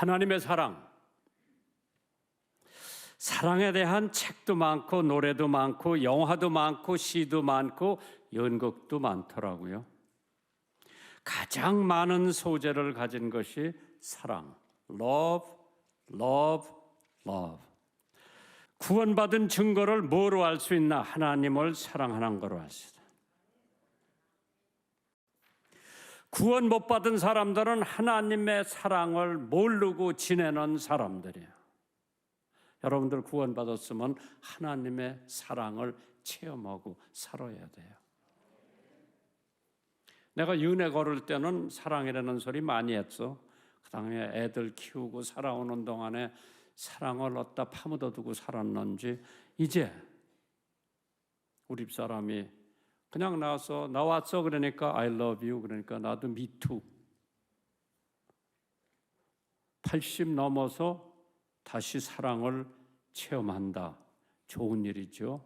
하나님의 사랑에 대한 책도 많고 노래도 많고 영화도 많고 시도 많고 연극도 많더라고요. 가장 많은 소재를 가진 것이 사랑, love, love, love. 구원받은 증거를 뭐로 알 수 있나? 하나님을 사랑하는 거로 알 수 있다. 구원 못 받은 사람들은 하나님의 사랑을 모르고 지내는 사람들이에요. 여러분들 구원 받았으면 하나님의 사랑을 체험하고 살아야 돼요. 내가 은혜 걸을 때는 사랑이라는 소리 많이 했어. 그 다음에 애들 키우고 살아오는 동안에 사랑을 어디다 파묻어 두고 살았는지 이제 우리 집사람이 그냥 나와서 나왔어 그러니까 I love you 그러니까 나도 me too. 80 넘어서 다시 사랑을 체험한다. 좋은 일이죠.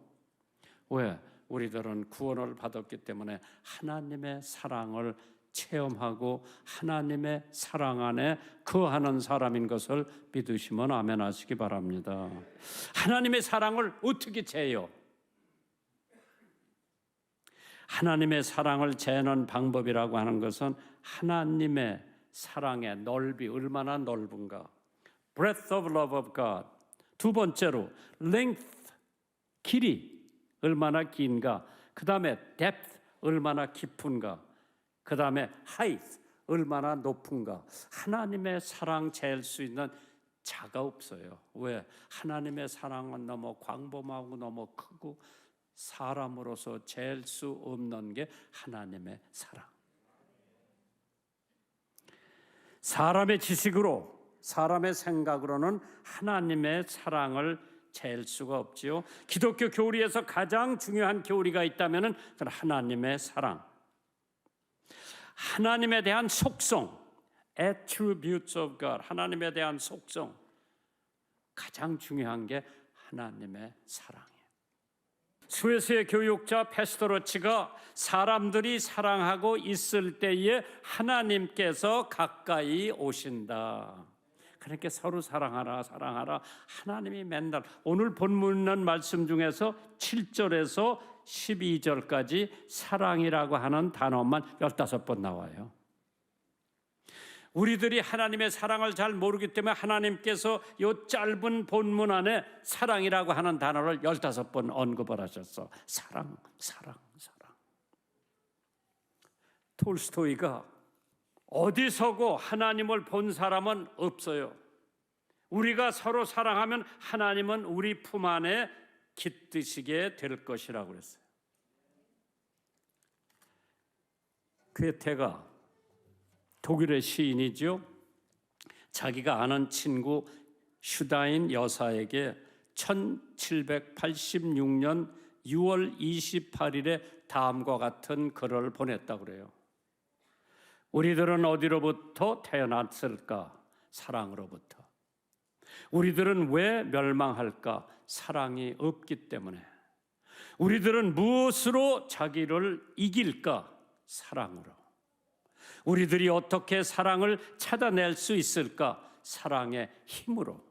왜? 우리들은 구원을 받았기 때문에 하나님의 사랑을 체험하고 하나님의 사랑 안에 거하는 사람인 것을 믿으시면 아멘 하시기 바랍니다. 하나님의 사랑을 어떻게 재요? 하나님의 사랑을 재는 방법이라고 하는 것은 하나님의 사랑의 넓이 얼마나 넓은가. Breadth of love of God. 두 번째로 length, 길이 얼마나 긴가. 그 다음에 depth, 얼마나 깊은가. 그 다음에 height, 얼마나 높은가. 하나님의 사랑 잴 수 있는 자가 없어요. 왜? 하나님의 사랑은 너무 광범하고 너무 크고 사람으로서 잴 수 없는 게 하나님의 사랑. 사람의 지식으로, 사람의 생각으로는 하나님의 사랑을 잴 수가 없지요. 기독교 교리에서 가장 중요한 교리가 있다면 그건 하나님의 사랑. 하나님에 대한 속성, attributes of God, 하나님에 대한 속성. 가장 중요한 게 하나님의 사랑이에요. 스웨스의 교육자 페스토로치가 사람들이 사랑하고 있을 때에 하나님께서 가까이 오신다. 그러니까 서로 사랑하라. 하나님이 맨날 오늘 본문 말씀 중에서 7절에서 12절까지 사랑이라고 하는 단어만 15번 나와요. 우리들이 하나님의 사랑을 잘 모르기 때문에 하나님께서 이 짧은 본문 안에 사랑이라고 하는 단어를 15번 언급을 하셨어. 사랑. 톨스토이가 어디서고 하나님을 본 사람은 없어요. 우리가 서로 사랑하면 하나님은 우리 품 안에 깃드시게 될 것이라고 그랬어요. 괴테가 독일의 시인이죠. 자기가 아는 친구 슈다인 여사에게 1786년 6월 28일에 다음과 같은 글을 보냈다고 그래요. 우리들은 어디로부터 태어났을까? 사랑으로부터. 우리들은 왜 멸망할까? 사랑이 없기 때문에. 우리들은 무엇으로 자기를 이길까? 사랑으로. 우리들이 어떻게 사랑을 찾아낼 수 있을까? 사랑의 힘으로.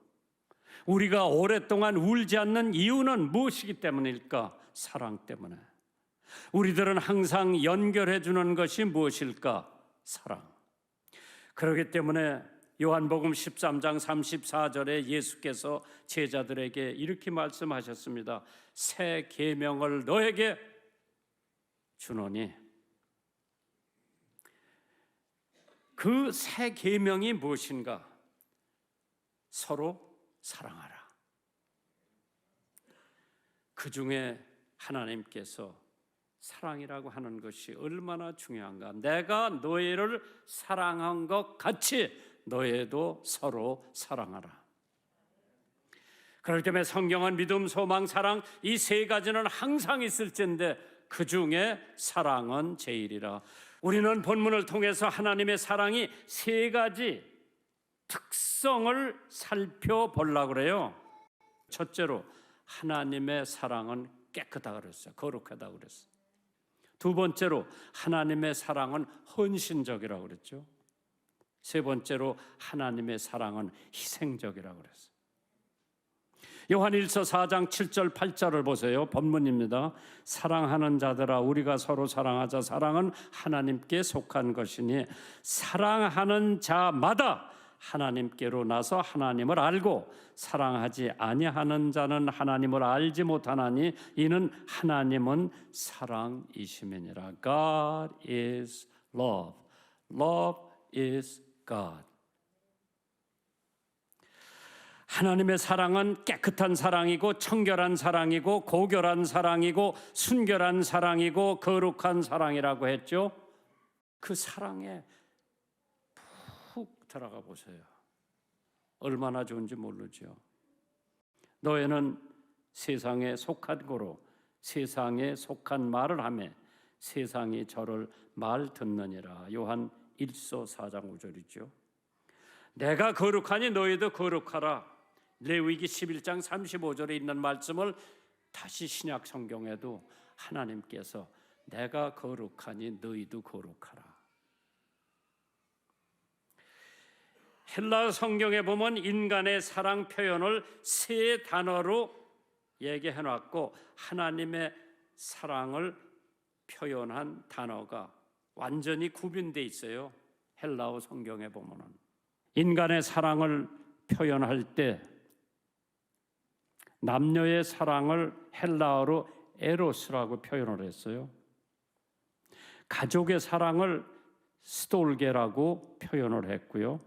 우리가 오랫동안 울지 않는 이유는 무엇이기 때문일까? 사랑 때문에. 우리들은 항상 연결해 주는 것이 무엇일까? 사랑. 그렇기 때문에 요한복음 13장 34절에 예수께서 제자들에게 이렇게 말씀하셨습니다. 새 계명을 너에게 주노니. 그 새 계명이 무엇인가? 서로 사랑하라. 그 중에 하나님께서 사랑이라고 하는 것이 얼마나 중요한가. 내가 너희를 사랑한 것 같이 너희도 서로 사랑하라. 그렇기 때문에 성경은 믿음, 소망, 사랑 이 세 가지는 항상 있을진데 그 중에 사랑은 제일이라. 우리는 본문을 통해서 하나님의 사랑이 세 가지 특성을 살펴보려고 그래요. 첫째로 하나님의 사랑은 깨끗하다고 그랬어요. 거룩하다고 그랬어요. 두 번째로 하나님의 사랑은 헌신적이라고 그랬죠. 세 번째로 하나님의 사랑은 희생적이라고 그랬어요. 요한일서 4장 7절 8절을 보세요. 본문입니다. 사랑하는 자들아 우리가 서로 사랑하자. 사랑은 하나님께 속한 것이니 사랑하는 자마다 하나님께로 나서 하나님을 알고 사랑하지 아니하는 자는 하나님을 알지 못하나니 이는 하나님은 사랑이심이니라. God is love. Love is God. 하나님의 사랑은 깨끗한 사랑이고 청결한 사랑이고 고결한 사랑이고 순결한 사랑이고 거룩한 사랑이라고 했죠. 그 사랑에 푹 들어가 보세요. 얼마나 좋은지 모르죠. 너희는 세상에 속한 고로 세상에 속한 말을 하며 세상이 저를 말 듣느니라. 요한 1서 4장 5절이죠. 내가 거룩하니 너희도 거룩하라. 레위기 11장 35절에 있는 말씀을 다시 신약 성경에도 하나님께서 내가 거룩하니 너희도 거룩하라. 헬라 성경에 보면 인간의 사랑 표현을 세 단어로 얘기해 놨고 하나님의 사랑을 표현한 단어가 완전히 구분되어 있어요. 헬라어 성경에 보면은 인간의 사랑을 표현할 때 남녀의 사랑을 헬라어로 에로스라고 표현을 했어요. 가족의 사랑을 스톨게라고 표현을 했고요.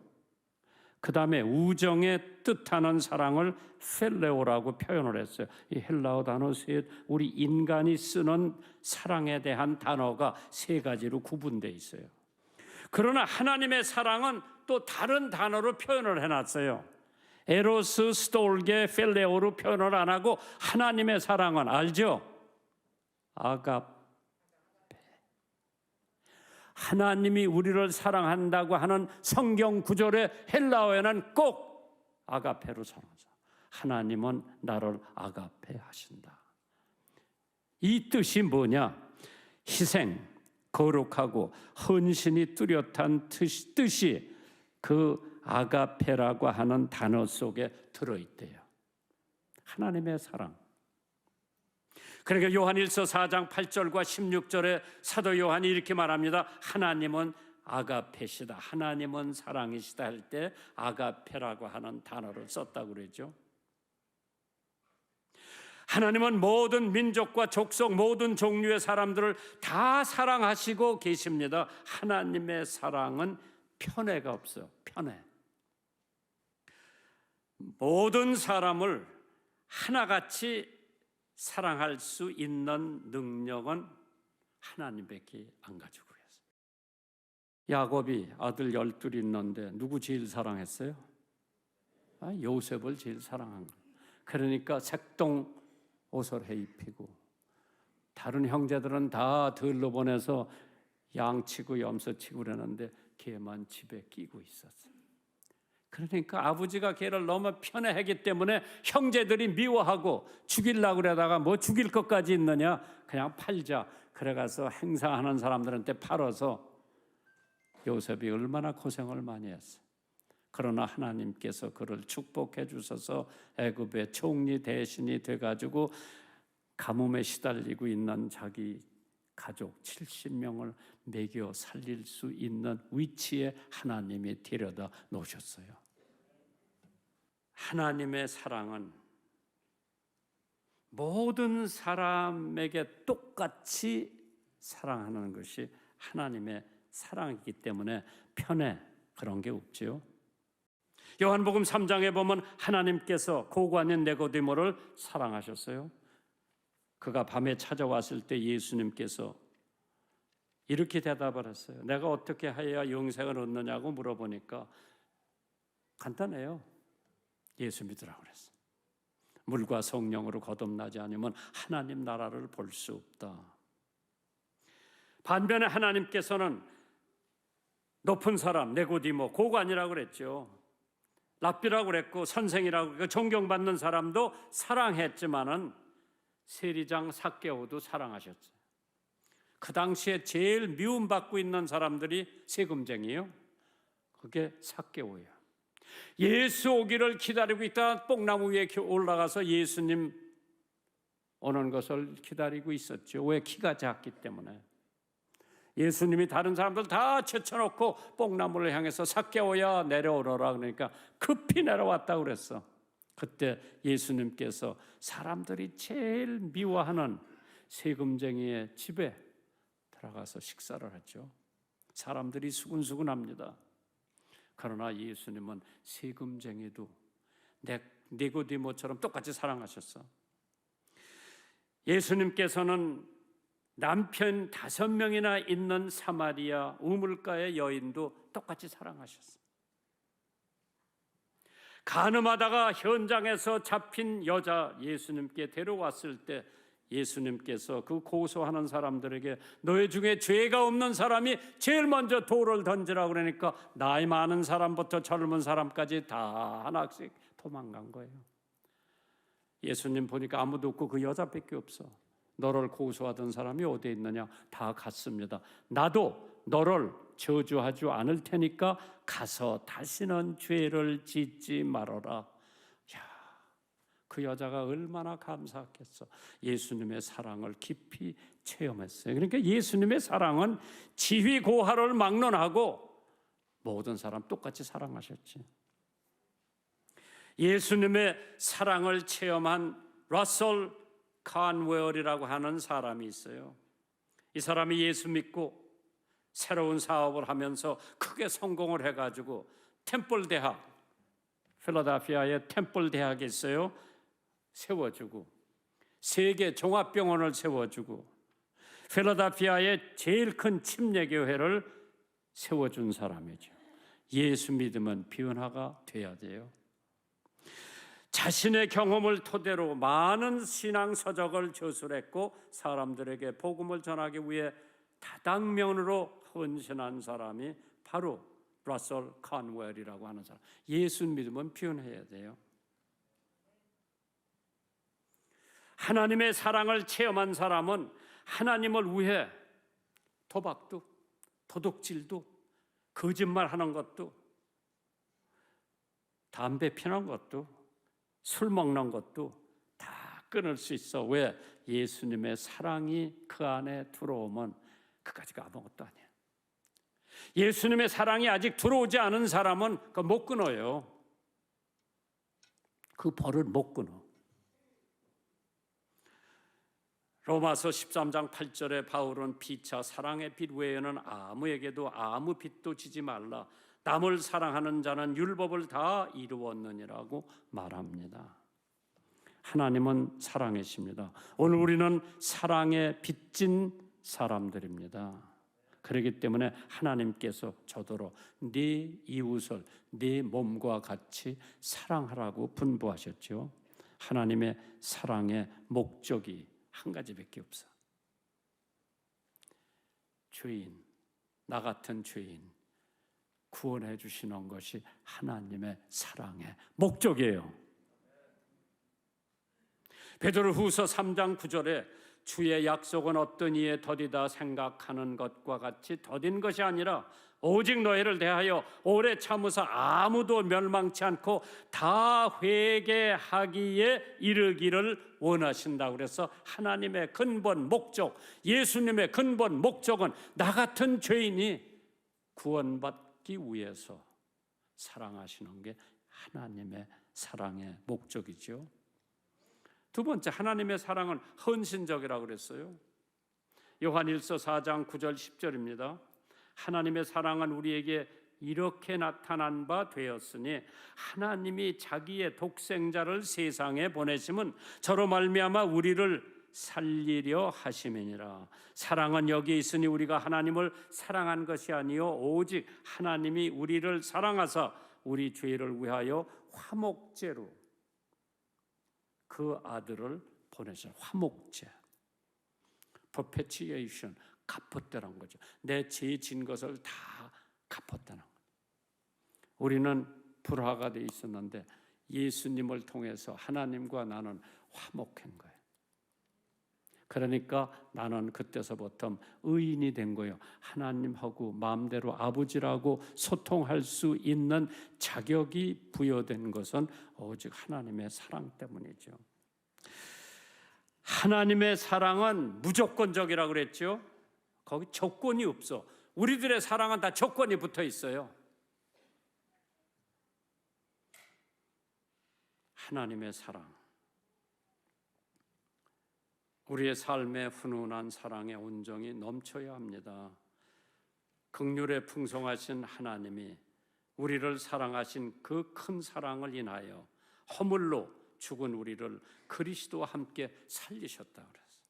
그 다음에 우정의 뜻하는 사랑을 필레오라고 표현을 했어요. 이 헬라어 단어 셋, 우리 인간이 쓰는 사랑에 대한 단어가 세 가지로 구분되어 있어요. 그러나 하나님의 사랑은 또 다른 단어로 표현을 해놨어요. 에로스, 스톨게, 필레오로 표현을 안 하고 하나님의 사랑은 알죠? 아가페. 하나님이 우리를 사랑한다고 하는 성경 구절의 헬라어에는 꼭 아가페로 사랑하자. 하나님은 나를 아가페 하신다. 이 뜻이 뭐냐? 희생, 거룩하고 헌신이 뚜렷한 뜻이 그 아가페라고 하는 단어 속에 들어있대요. 하나님의 사랑. 그러니까 요한일서 4장 8절과 16절에 사도 요한이 이렇게 말합니다. 하나님은 아가페시다. 하나님은 사랑이시다 할 때 아가페라고 하는 단어를 썼다고 그러죠. 하나님은 모든 민족과 족속, 모든 종류의 사람들을 다 사랑하시고 계십니다. 하나님의 사랑은 편애가 없어요. 편애. 모든 사람을 하나같이 사랑할 수 있는 능력은 하나님밖에 안 가지고 계세요. 야곱이 아들 12이 있는데 누구 제일 사랑했어요? 요셉을 제일 사랑한 거예요. 그러니까 색동 옷을 해 입히고 다른 형제들은 다 들러 보내서 양치고 염소치고 그러는데 걔만 집에 끼고 있었어요. 그러니까 아버지가 걔를 너무 편애하기 때문에 형제들이 미워하고 죽이려고 그러다가 뭐 죽일 것까지 있느냐, 그냥 팔자. 그래가서 행사하는 사람들한테 팔아서 요셉이 얼마나 고생을 많이 했어요. 그러나 하나님께서 그를 축복해 주셔서 애굽의 총리 대신이 돼가지고 가뭄에 시달리고 있는 자기 가족 70명을 먹여 살릴 수 있는 위치에 하나님이 데려다 놓으셨어요. 하나님의 사랑은 모든 사람에게 똑같이 사랑하는 것이 하나님의 사랑이기 때문에 편애 그런 게 없지요. 요한복음 3장에 보면 하나님께서 고관인 니고디모를 사랑하셨어요. 그가 밤에 찾아왔을 때 예수님께서 이렇게 대답을 했어요. 내가 어떻게 해야 영생을 얻느냐고 물어보니까 간단해요. 예수 믿으라고 그랬어요. 물과 성령으로 거듭나지 않으면 하나님 나라를 볼 수 없다. 반면에 하나님께서는 높은 사람 니고디모 고관이라고 그랬죠. 랍비라고 그랬고 선생이라고 그랬고 존경받는 사람도 사랑했지만은 세리장 삭개오도 사랑하셨어요. 그 당시에 제일 미움받고 있는 사람들이 세금쟁이에요. 그게 삭개오예요. 예수 오기를 기다리고 있다 뽕나무 위에 올라가서 예수님 오는 것을 기다리고 있었죠. 왜? 키가 작기 때문에. 예수님이 다른 사람들 다 제쳐놓고 뽕나무를 향해서 삭개오야 내려오너라 그러니까 급히 내려왔다고 그랬어. 그때 예수님께서 사람들이 제일 미워하는 세금쟁이의 집에 들어가서 식사를 하죠. 사람들이 수군수군합니다. 그러나 예수님은 세금쟁이도 니고디모처럼 똑같이 사랑하셨어. 예수님께서는 남편 5명이나 있는 사마리아 우물가의 여인도 똑같이 사랑하셨어요. 간음하다가 현장에서 잡힌 여자 예수님께 데려왔을 때 예수님께서 그 고소하는 사람들에게 너희 중에 죄가 없는 사람이 제일 먼저 돌을 던지라고 그러니까 나이 많은 사람부터 젊은 사람까지 다 하나씩 도망간 거예요. 예수님 보니까 아무도 없고 그 여자밖에 없어. 너를 고소하던 사람이 어디에 있느냐? 다 갔습니다. 나도 너를 저주하지 않을 테니까 가서 다시는 죄를 짓지 말아라. 그 여자가 얼마나 감사했겠어. 예수님의 사랑을 깊이 체험했어요. 그러니까 예수님의 사랑은 지휘 고하를 막론하고 모든 사람 똑같이 사랑하셨지. 예수님의 사랑을 체험한 러셀 칸웰이라고 하는 사람이 있어요. 이 사람이 예수 믿고 새로운 사업을 하면서 크게 성공을 해가지고 템플 대학, 필라델피아의 템플 대학이 있어요. 세워주고 세계 종합병원을 세워주고 필라델피아의 제일 큰 침례교회를 세워준 사람이죠. 예수 믿으면 변화가 돼야 돼요. 자신의 경험을 토대로 많은 신앙 서적을 저술했고 사람들에게 복음을 전하기 위해 다당면으로 헌신한 사람이 바로 러셀 칸웰이라고 하는 사람. 예수 믿으면 변해야 돼요. 하나님의 사랑을 체험한 사람은 하나님을 위해 도박도, 도둑질도, 거짓말하는 것도, 담배 피는 것도, 술 먹는 것도 다 끊을 수 있어. 왜? 예수님의 사랑이 그 안에 들어오면 그까지가 아무것도 아니야. 예수님의 사랑이 아직 들어오지 않은 사람은 그거 못 끊어요. 그 벌을 못 끊어. 로마서 13장 8절에 바울은 피차 사랑의 빛 외에는 아무에게도 아무 빛도 지지 말라. 남을 사랑하는 자는 율법을 다 이루었느니라고 말합니다. 하나님은 사랑이십니다. 오늘 우리는 사랑에 빚진 사람들입니다. 그렇기 때문에 하나님께서 저더러 네 이웃을 네 몸과 같이 사랑하라고 분부하셨죠. 하나님의 사랑의 목적이 한 가지밖에 없어. 죄인, 나 같은 죄인 구원해 주시는 것이 하나님의 사랑의 목적이에요. 베드로후서 3장 9절에 주의 약속은 어떤 이에 더디다 생각하는 것과 같이 더딘 것이 아니라 오직 너희를 대하여 오래 참으사 아무도 멸망치 않고 다 회개하기에 이르기를 원하신다고 그래서 하나님의 근본 목적, 예수님의 근본 목적은 나 같은 죄인이 구원받기 위해서 사랑하시는 게 하나님의 사랑의 목적이죠. 두 번째, 하나님의 사랑은 헌신적이라고 그랬어요. 요한일서 4장 9절 10절입니다. 하나님의 사랑은 우리에게 이렇게 나타난 바 되었으니 하나님이 자기의 독생자를 세상에 보내심은 저로 말미암아 우리를 살리려 하심이니라. 사랑은 여기 있으니 우리가 하나님을 사랑한 것이 아니요 오직 하나님이 우리를 사랑하사 우리 죄를 위하여 화목제로 그 아들을 보내셔. 화목제, propitiation, 갚았다는 거죠. 내 죄 진 것을 다 갚았다는 거죠. 우리는 불화가 돼 있었는데 예수님을 통해서 하나님과 나는 화목한 거예요. 그러니까 나는 그때서부터 의인이 된 거예요. 하나님하고 마음대로 아버지라고 소통할 수 있는 자격이 부여된 것은 오직 하나님의 사랑 때문이죠. 하나님의 사랑은 무조건적이라고 그랬죠. 거기 조건이 없어. 우리들의 사랑은 다 조건이 붙어 있어요. 하나님의 사랑, 우리의 삶에 훈훈한 사랑의 온정이 넘쳐야 합니다. 긍휼에 풍성하신 하나님이 우리를 사랑하신 그 큰 사랑을 인하여 허물로 죽은 우리를 그리스도와 함께 살리셨다 그랬어요.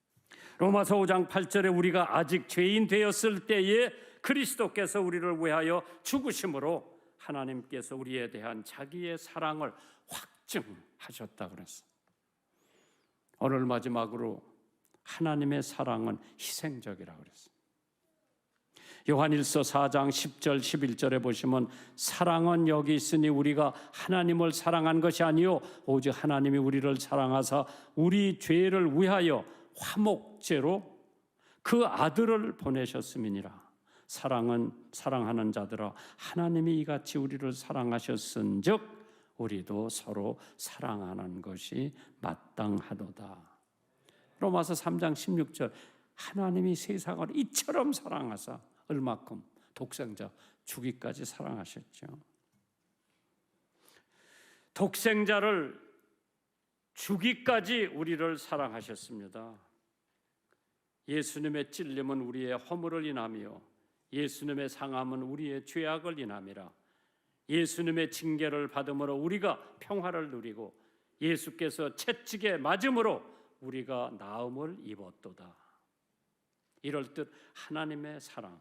로마서 5장 8절에 우리가 아직 죄인 되었을 때에 그리스도께서 우리를 위하여 죽으심으로 하나님께서 우리에 대한 자기의 사랑을 확증하셨다 그랬어요. 오늘 마지막으로 하나님의 사랑은 희생적이라고 그랬어요. 요한일서 4장 10절 11절에 보시면 사랑은 여기 있으니 우리가 하나님을 사랑한 것이 아니요 오직 하나님이 우리를 사랑하사 우리 죄를 위하여 화목제로 그 아들을 보내셨음이니라. 사랑은 사랑하는 자들아 하나님이 이같이 우리를 사랑하셨은즉 우리도 서로 사랑하는 것이 마땅하도다. 로마서 3장 16절 하나님이 세상을 이처럼 사랑하사 얼마큼 독생자 주기까지 사랑하셨죠. 독생자를 주기까지 우리를 사랑하셨습니다. 예수님의 찔림은 우리의 허물을 인하며 예수님의 상함은 우리의 죄악을 인함이라. 예수님의 징계를 받음으로 우리가 평화를 누리고 예수께서 채찍에 맞음으로 우리가 나음을 입었도다. 이럴 듯 하나님의 사랑,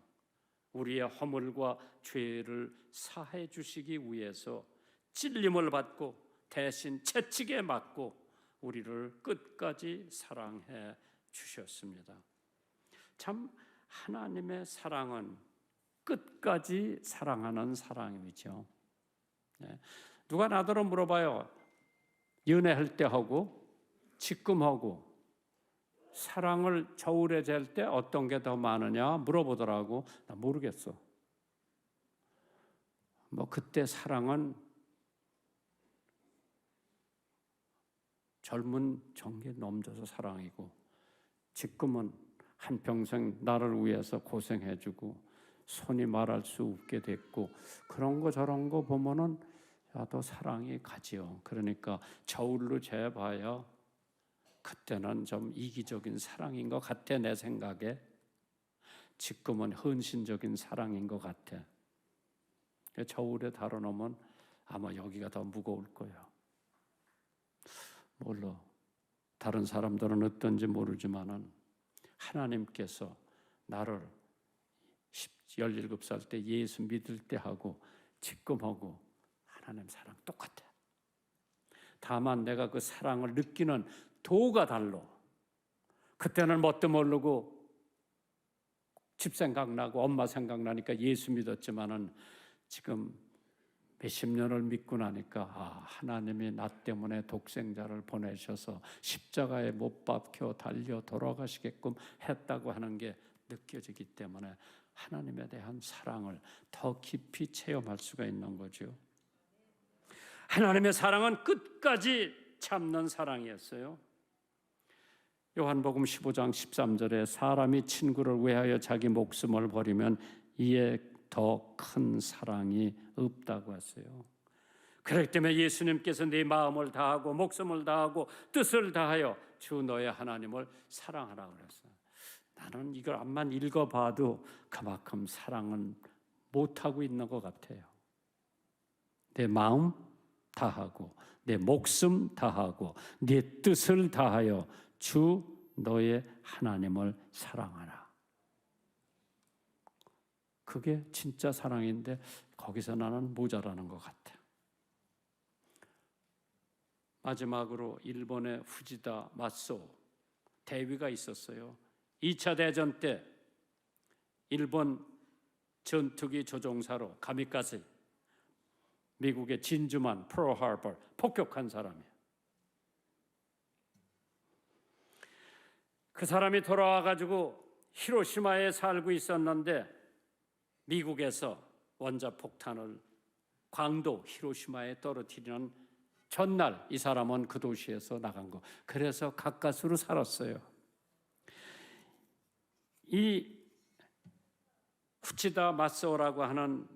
우리의 허물과 죄를 사해 주시기 위해서 찔림을 받고 대신 채찍에 맞고 우리를 끝까지 사랑해 주셨습니다. 참 하나님의 사랑은 끝까지 사랑하는 사랑이죠. 누가 나더러 물어봐요. 연애할 때 하고 지금 하고 사랑을 저울에 잴 때 어떤 게 더 많으냐 물어보더라고. 나 모르겠어. 뭐 그때 사랑은 젊은 정기 넘쳐서 사랑이고 지금은 한평생 나를 위해서 고생해주고 손이 말할 수 없게 됐고 그런 거 저런 거 보면은 더 사랑이 가지요. 그러니까 저울로 재봐야 그때는 좀 이기적인 사랑인 것 같아 내 생각에. 지금은 헌신적인 사랑인 것 같아. 저울에 달아놓으면 아마 여기가 더 무거울 거예요. 몰라. 다른 사람들은 어떤지 모르지만은 하나님께서 나를 17살 때 예수 믿을 때 하고 지금 하고 하나님 사랑 똑같아. 다만 내가 그 사랑을 느끼는 도가 달라. 그때는 뭣도 모르고 집 생각나고 엄마 생각나니까 예수 믿었지만은 지금 몇십 년을 믿고 나니까 하나님이 나 때문에 독생자를 보내셔서 십자가에 못 박혀 달려 돌아가시게끔 했다고 하는 게 느껴지기 때문에 하나님에 대한 사랑을 더 깊이 체험할 수가 있는 거죠. 하나님의 사랑은 끝까지 참는 사랑이었어요. 요한복음 15장 13절에 사람이 친구를 위하여 자기 목숨을 버리면 이에 더 큰 사랑이 없다고 했어요. 그렇기 때문에 예수님께서 네 마음을 다하고 목숨을 다하고 뜻을 다하여 주 너의 하나님을 사랑하라 그랬어요. 나는 이걸 암만 읽어봐도 그만큼 사랑은 못하고 있는 것 같아요. 내 마음 다하고 내 목숨 다하고 네 뜻을 다하여 주 너의 하나님을 사랑하라. 그게 진짜 사랑인데 거기서 나는 모자라는 것 같아. 마지막으로 일본의 후지다 마소 대위가 있었어요. 2차 대전 때 일본 전투기 조종사로 가미카세 미국의 진주만 프롤하버, 폭격한 사람이에요. 그 사람이 돌아와 가지고 히로시마에 살고 있었는데 미국에서 원자폭탄을 광도 히로시마에 떨어뜨리는 전날 이 사람은 그 도시에서 나간 거. 그래서 가까스로 살았어요. 이 후치다 마사오라고 하는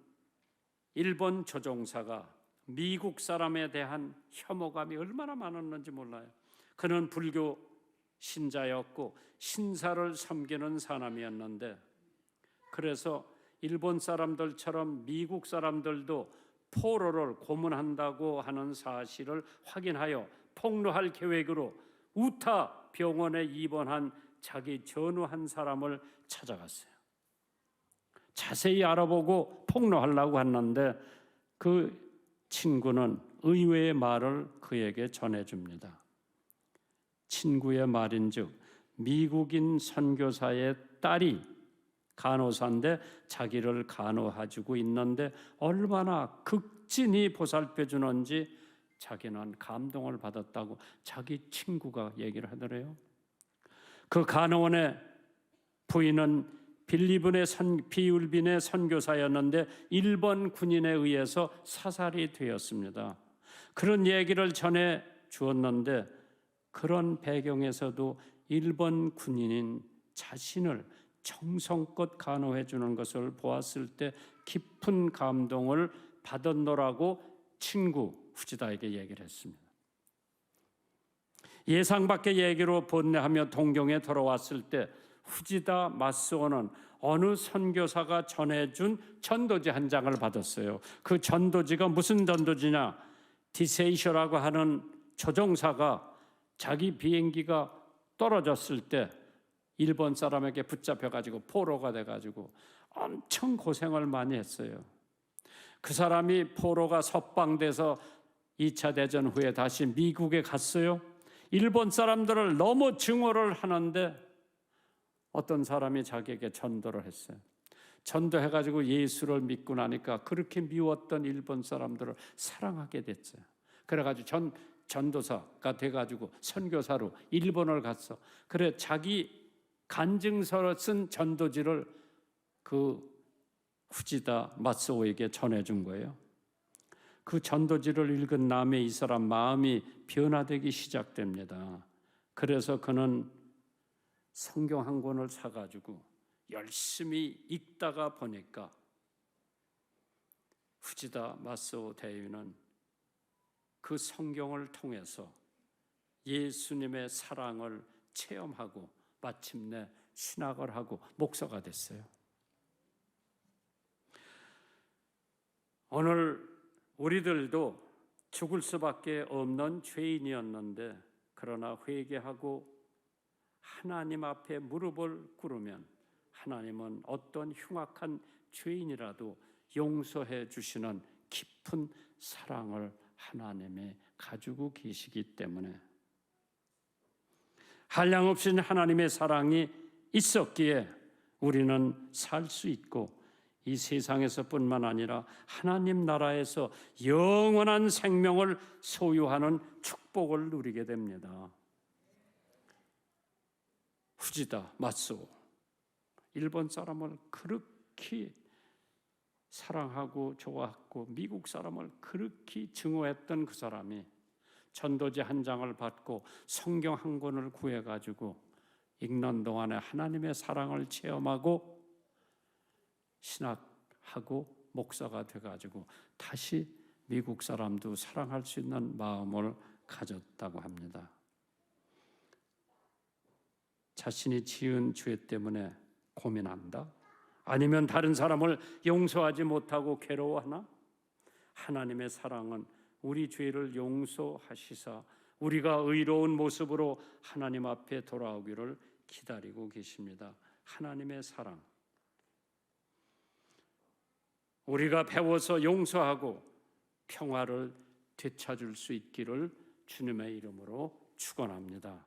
일본 조종사가 미국 사람에 대한 혐오감이 얼마나 많았는지 몰라요. 그는 불교 신자였고 신사를 섬기는 사람이었는데, 그래서 일본 사람들처럼 미국 사람들도 포로를 고문한다고 하는 사실을 확인하여 폭로할 계획으로 우타 병원에 입원한 자기 전우 한 사람을 찾아갔어요. 자세히 알아보고 폭로하려고 했는데 그 친구는 의외의 말을 그에게 전해줍니다. 친구의 말인즉 미국인 선교사의 딸이 간호사인데 자기를 간호해주고 있는데 얼마나 극진히 보살펴주는지 자기는 감동을 받았다고 자기 친구가 얘기를 하더래요. 그 간호원의 부인은 비울빈의 선교사였는데 일본 군인에 의해서 사살이 되었습니다. 그런 얘기를 전해 주었는데 그런 배경에서도 일본 군인인 자신을 정성껏 간호해 주는 것을 보았을 때 깊은 감동을 받았노라고 친구 후지다에게 얘기를 했습니다. 예상 밖의 얘기로 번뇌하며 동경에 돌아왔을 때 후지다 마스오는 어느 선교사가 전해준 전도지 한 장을 받았어요. 그 전도지가 무슨 전도지냐? 디세이셔라고 하는 조종사가 자기 비행기가 떨어졌을 때 일본 사람에게 붙잡혀가지고 포로가 돼가지고 엄청 고생을 많이 했어요. 그 사람이 포로가 석방돼서 2차 대전 후에 다시 미국에 갔어요. 일본 사람들을 너무 증오를 하는데 어떤 사람이 자기에게 전도를 했어요. 전도해가지고 예수를 믿고 나니까 그렇게 미웠던 일본 사람들을 사랑하게 됐어요. 그래가지고 전도사가 돼가지고 선교사로 일본을 갔어. 그래 자기 간증서를 쓴 전도지를 그 후지다 마스오에게 전해준 거예요. 그 전도지를 읽은 다음에 이 사람 마음이 변화되기 시작됩니다. 그래서 그는 성경 한 권을 사가지고 열심히 읽다가 보니까 후지다 마스오 대위는 그 성경을 통해서 예수님의 사랑을 체험하고 마침내 신학을 하고 목사가 됐어요. 오늘 우리들도 죽을 수밖에 없는 죄인이었는데 그러나 회개하고 하나님 앞에 무릎을 꿇으면 하나님은 어떤 흉악한 죄인이라도 용서해 주시는 깊은 사랑을 하나님이 가지고 계시기 때문에 한량없이 하나님의 사랑이 있었기에 우리는 살 수 있고 이 세상에서뿐만 아니라 하나님 나라에서 영원한 생명을 소유하는 축복을 누리게 됩니다. 후지다 마스오, 일본 사람을 그렇게 사랑하고 좋아했고 미국 사람을 그렇게 증오했던 그 사람이 전도지 한 장을 받고 성경 한 권을 구해가지고 읽는 동안에 하나님의 사랑을 체험하고 신학하고 목사가 돼가지고 다시 미국 사람도 사랑할 수 있는 마음을 가졌다고 합니다. 자신이 지은 죄 때문에 고민한다? 아니면 다른 사람을 용서하지 못하고 괴로워하나? 하나님의 사랑은 우리 죄를 용서하시사 우리가 의로운 모습으로 하나님 앞에 돌아오기를 기다리고 계십니다. 하나님의 사랑. 우리가 배워서 용서하고 평화를 되찾을 수 있기를 주님의 이름으로 축원합니다.